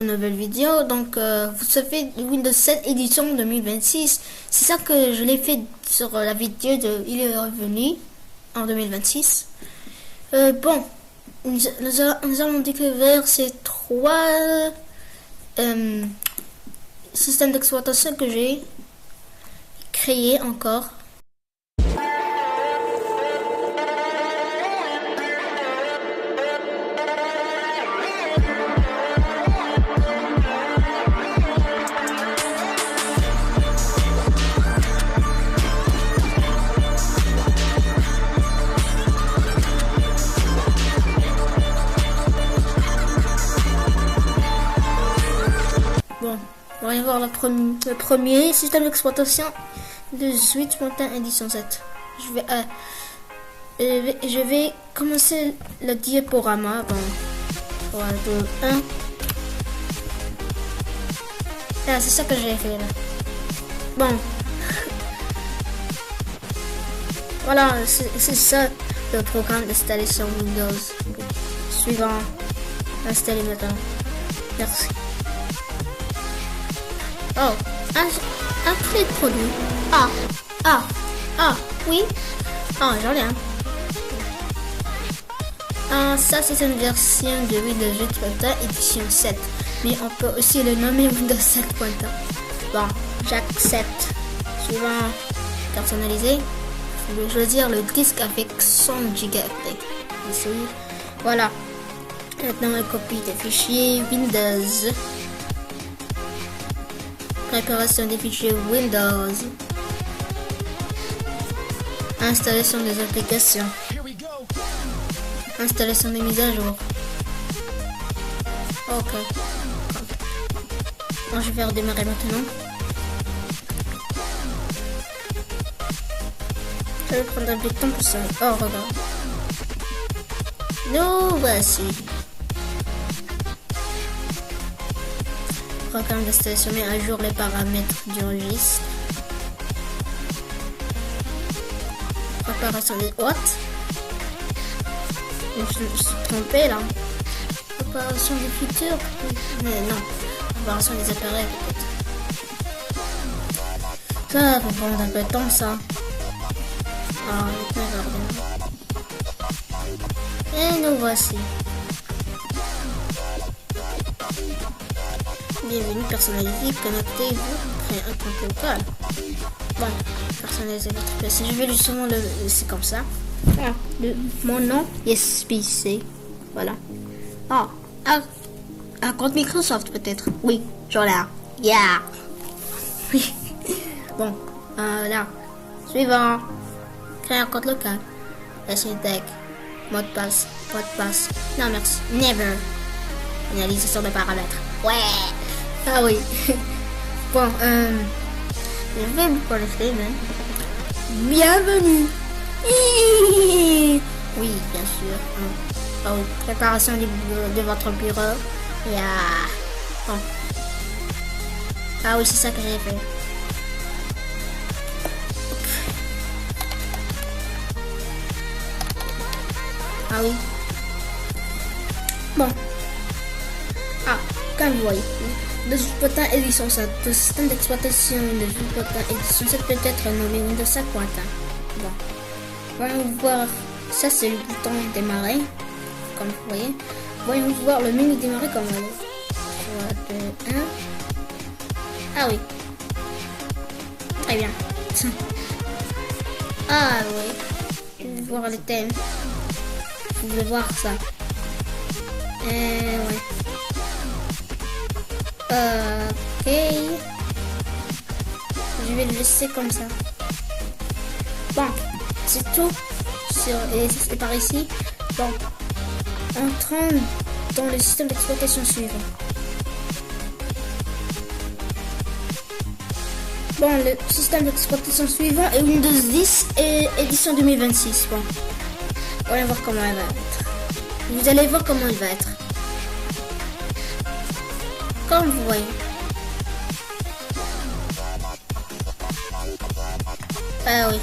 Nouvelle vidéo. Donc vous savez, Windows 7 édition 2026, c'est ça que je l'ai fait sur la vidéo de il est revenu en 2026. Bon, nous allons découvrir ces trois systèmes d'exploitation que j'ai créés encore. Bon, on va y voir le premier système d'exploitation de Switch Mountain Edition 7. Je vais commencer le diaporama. Bon, voilà, 2, 1. Ah, c'est ça que j'ai fait là. Bon. Voilà, c'est ça le programme d'installation Windows. Suivant. Installer maintenant. Merci. Oh, un clé de produit. Oui. J'en ai un. Ça, c'est une version de Windows 8 édition 7. Mais on peut aussi le nommer Windows 7. Bon, j'accepte. Suivant, personnalisé. Je vais choisir le disque avec 100 Go. Ici. Voilà. Maintenant, une copie des fichiers Windows. Préparation des fichiers Windows. Installation des applications. Installation des mises à jour. Ok. Bon, je vais redémarrer maintenant. Je vais prendre un peu de temps pour ça. Oh, regarde. Nous voici. Programme d'installation met à jour les paramètres du registre. Préparation des what? Je me suis trompé là. Préparation des futurs. Mais non. Préparation des appareils peut-être. Ça va prendre un peu de temps ça. Et nous voici. Bienvenue, personnalisé, connectez-vous, créez un compte local. Bon, personnalisez votre PC. Je vais justement le laisser comme ça. Mon nom est SPC. Voilà. Un compte Microsoft peut-être. Oui, j'en ai un. Yeah. Oui. Bon, là. Suivant. Créer un compte local. La syntaxe. Mot de passe. Non, merci. Never. Analyse de paramètres. Ouais. Ah oui. Bon, je vais vous connecter, même. Bienvenue. Oui, bien sûr. Préparation de votre bureau. Bon. Ah oui, c'est ça que j'ai fait. Ah oui. Bon. Comme vous voyez, le Potin édition 7, le système d'exploitation de Potin édition 7 peut être nommé Windows 7 Potin. Bon. Voyons voir, ça c'est le bouton démarrer, comme vous voyez. Voyons voir le menu démarrer comme on est. 2, 1. Ah oui. Très bien. Ah oui. Vous pouvez voir les thèmes. Vous pouvez voir ça. Ouais. Ok. Je vais le laisser comme ça. Bon, c'est tout. Et c'est par ici. Bon, entrons dans le système d'exploitation suivant. Bon, le système d'exploitation suivant est Windows 10 et édition 2026. Bon, on va voir comment elle va être. Vous allez voir comment elle va être. Comme vous voyez. Ah oui.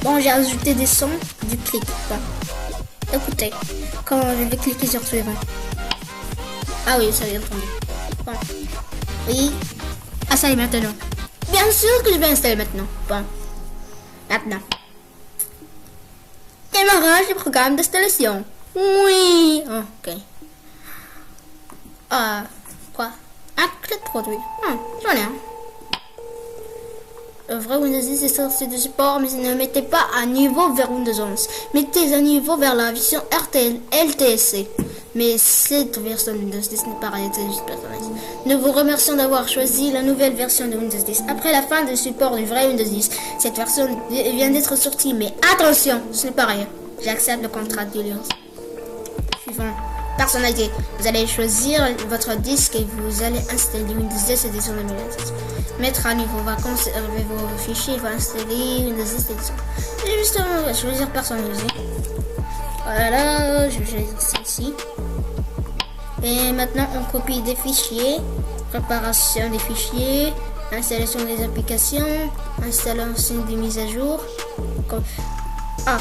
Bon, j'ai ajouté des sons du clic. Bon. écoutez, quand je vais cliquer sur suivant. Ah oui, ça vient de tomber. Bon. Oui. Ah, ça y est maintenant. Bien sûr que je vais installer maintenant. Bon. Maintenant. Démarrage du programme d'installation. Oui. Ok. Quoi? Un clé de produit. J'en ai un. Le vrai Windows 10 est sorti de support, mais ne mettez pas à niveau vers Windows 11. Mettez à niveau vers la version LTSC. Mais cette version de Windows 10 n'est pas réalisée juste personnalisée. Nous vous remercions d'avoir choisi la nouvelle version de Windows 10. Après la fin du support du vrai Windows 10, cette version vient d'être sortie. Mais attention, ce n'est pas rien. J'accepte le contrat de l'Alliance. Suivant. Personnalité. Vous allez choisir votre disque et vous allez installer Windows 10 édition 2016. Mettre à niveau, va conserver vos fichiers, va installer Windows 10 édition. Et justement, on va choisir personnalisé. Voilà, je vais choisir celle-ci. Et maintenant, on copie des fichiers, préparation des fichiers, installation des applications, installation des mises à jour. Ah,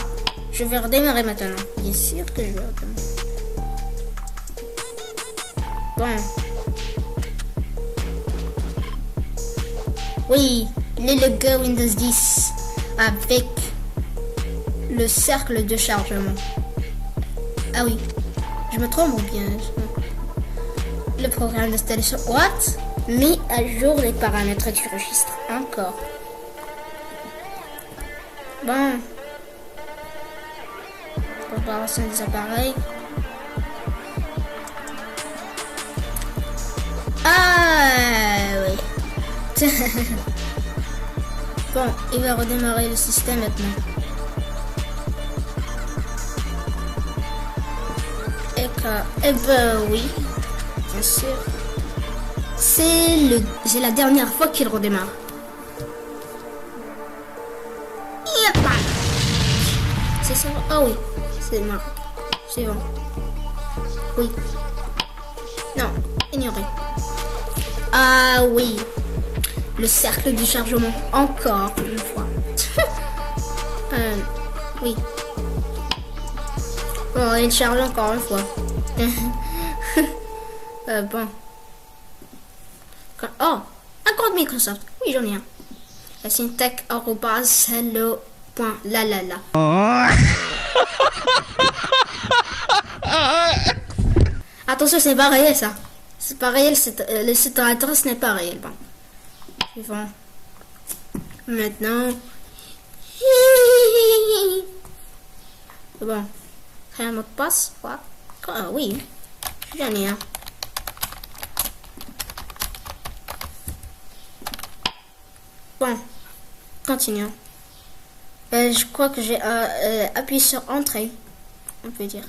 je vais redémarrer maintenant. Bien sûr que je vais redémarrer. Bon. Oui, le logo Windows 10 avec le cercle de chargement. Ah oui, je me trompe ou bien le programme d'installation What? Mis à jour les paramètres du registre. Encore. Bon. Préparation des appareils. Ah oui. Bon, il va redémarrer le système maintenant. Eh ben oui, bien sûr. C'est la dernière fois qu'il redémarre. C'est ça? Ah oui, c'est marrant. C'est bon. Oui. Non, ignorez. Ah oui. Le cercle du chargement. Encore une fois. Oui. Bon, il charge encore une fois. Bon. Oh, un compte Microsoft. Oui, j'en ai un. La syntaxe @hello.lalala. Attention, c'est pas réel ça. C'est pas réel, le site adresse n'est pas réel. Bon. Suivant. Maintenant. Bon. Créer un mot de passe, quoi. Ah oui. J'en ai un. Bon. Continuons. Je crois que j'ai appuyé sur Entrée. On peut dire.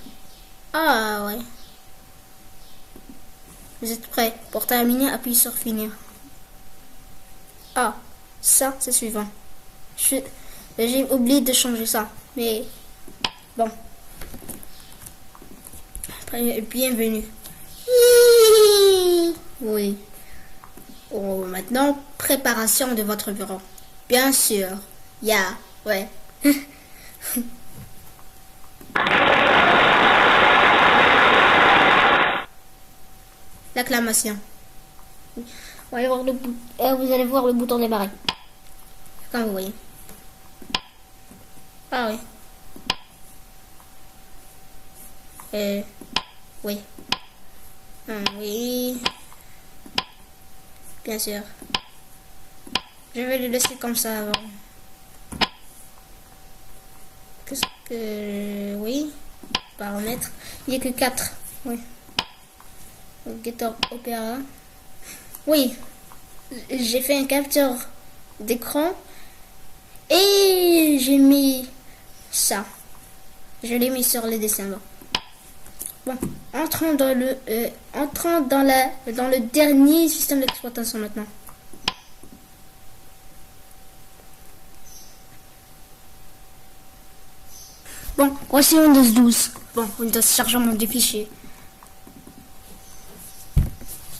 Ah ouais. Vous êtes prêts? Pour terminer, appuyez sur Finir. Ah, ça, c'est suivant. J'ai oublié de changer ça. Mais, bon. Bienvenue. Oui. Oh, maintenant, préparation de votre bureau. Bien sûr. Ouais. L'acclamation. Vous allez voir le bouton démarrer. Comme vous voyez. Ah oui. Oui. Oui. Bien sûr. Je vais le laisser comme ça avant. Qu'est-ce que... Oui. Paramètres. Il n'y a que 4. Oui. Getter Opera. Oui. J'ai fait un capture d'écran. Et j'ai mis ça. Je l'ai mis sur les dessins. Bon, entrons dans le dernier système d'exploitation maintenant. Bon, voici Windows 12. Bon, Windows chargement des fichiers.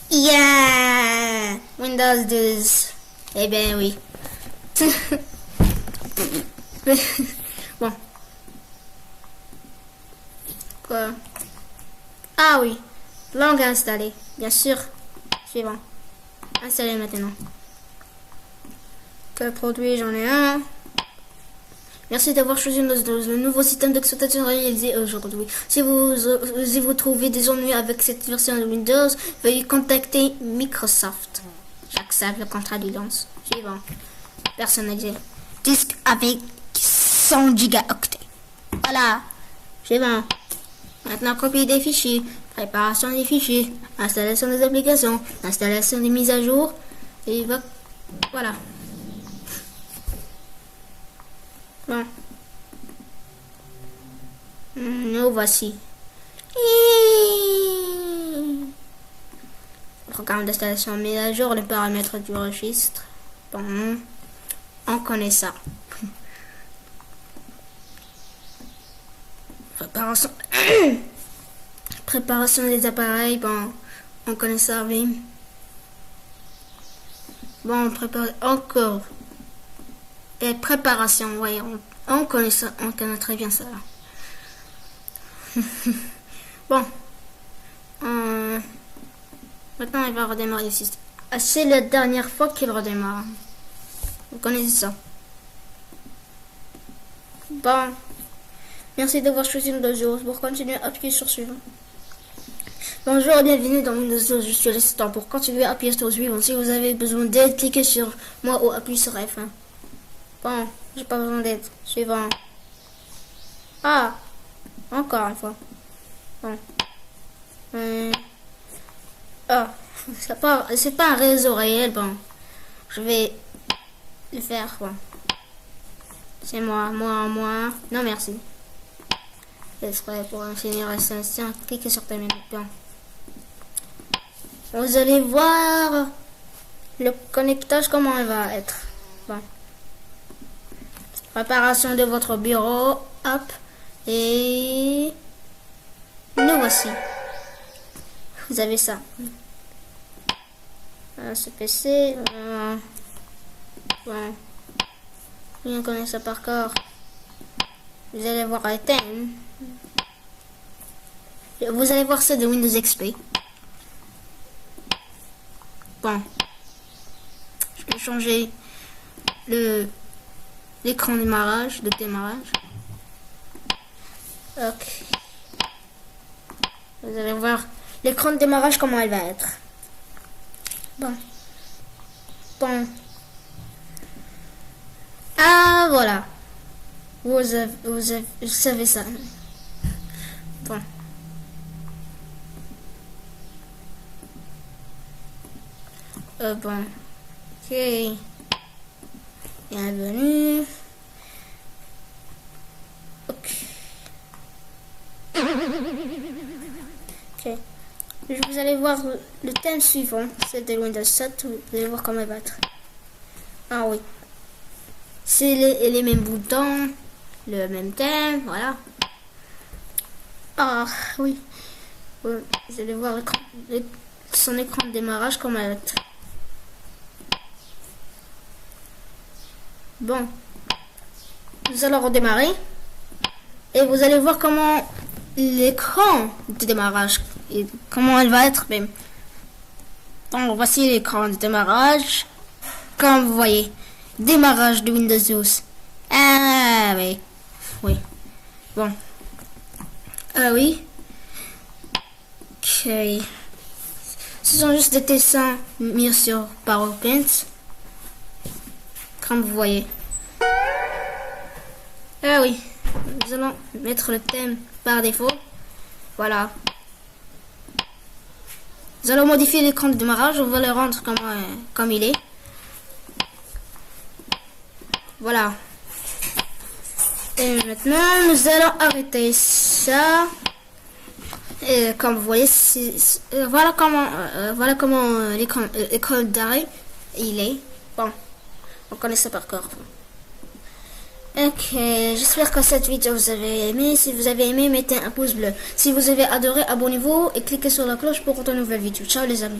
Yeah, Windows 12. Eh ben oui. Bon. Quoi? Ah oui, langue à installer, bien sûr. Suivant. Installer maintenant. Quel produit? J'en ai un. Merci d'avoir choisi le nouveau système d'exploitation réalisé aujourd'hui. Si vous trouvez des ennuis avec cette version de Windows, veuillez contacter Microsoft. J'accepte le contrat de lance. Suivant. Personnalisé. Disque avec 100 gigaoctets. Voilà. Suivant. Maintenant, copier des fichiers. Préparation des fichiers. Installation des applications. Installation des mises à jour. Et voilà. Bon. Nous voici. Programme d'installation mise à jour, les paramètres du registre. Bon, on connaît ça. Préparation. Préparation des appareils, bon, on connaît ça, oui. Bon, on prépare encore. Et préparation, ouais, on connaît ça, on connaît très bien ça. Bon. Maintenant, il va redémarrer le système. Ah, c'est la dernière fois qu'il redémarre. Vous connaissez ça. Bon. Merci d'avoir choisi Windows 11. Pour continuer, appuyez sur suivant. Bonjour et bienvenue dans Windows 11. Je suis l'assistant. Pour continuer, appuyez sur suivant. Si vous avez besoin d'aide, cliquez sur moi ou appuyez sur F1. Bon, j'ai pas besoin d'aide. Suivant. Ah, encore une fois. Bon. Ah, c'est pas un réseau réel. Bon, je vais le faire. Bon. C'est moi. Non, merci. Exprès pour finir l'installation. Cliquez sur terminer. Bon. Vous allez voir le connectage, comment il va être. Bon. Préparation de votre bureau. Hop. Et nous voici. Vous avez ça. Ce PC. Bon. On connaît ça par cœur. Vous allez voir Item. Vous allez voir ça de Windows XP. Bon. Je vais changer l'écran de démarrage. Ok. Vous allez voir l'écran de démarrage, comment elle va être. Bon. Ah, voilà. Vous savez ça. Bon. Bon. Ok. Bienvenue. Ok. Ok. Vous allez voir le thème suivant. C'est de Windows 7. Vous allez voir comment il va être. Ah oui. C'est les mêmes boutons. Le même thème. Voilà. Ah oui. Vous allez voir son écran de démarrage comment il va être. Bon. Nous allons redémarrer. Et vous allez voir comment l'écran de démarrage, et comment elle va être même. Donc voici l'écran de démarrage. Comme vous voyez, démarrage de Windows 12. Ah oui. Oui. Bon. Ah oui. Ok. Ce sont juste des dessins mis sur PowerPoint. Comme vous voyez. Ah oui. Nous allons mettre le thème par défaut. Voilà. Nous allons modifier l'écran de démarrage. On va le rendre comme il est. Voilà. Et maintenant, nous allons arrêter ça. Et comme vous voyez, voilà comment l'écran d'arrêt il est. Bon, on connaît ça par cœur. Ok, j'espère que cette vidéo vous avez aimé. Si vous avez aimé, mettez un pouce bleu. Si vous avez adoré, abonnez-vous et cliquez sur la cloche pour de nouvelles vidéos. Ciao les amis.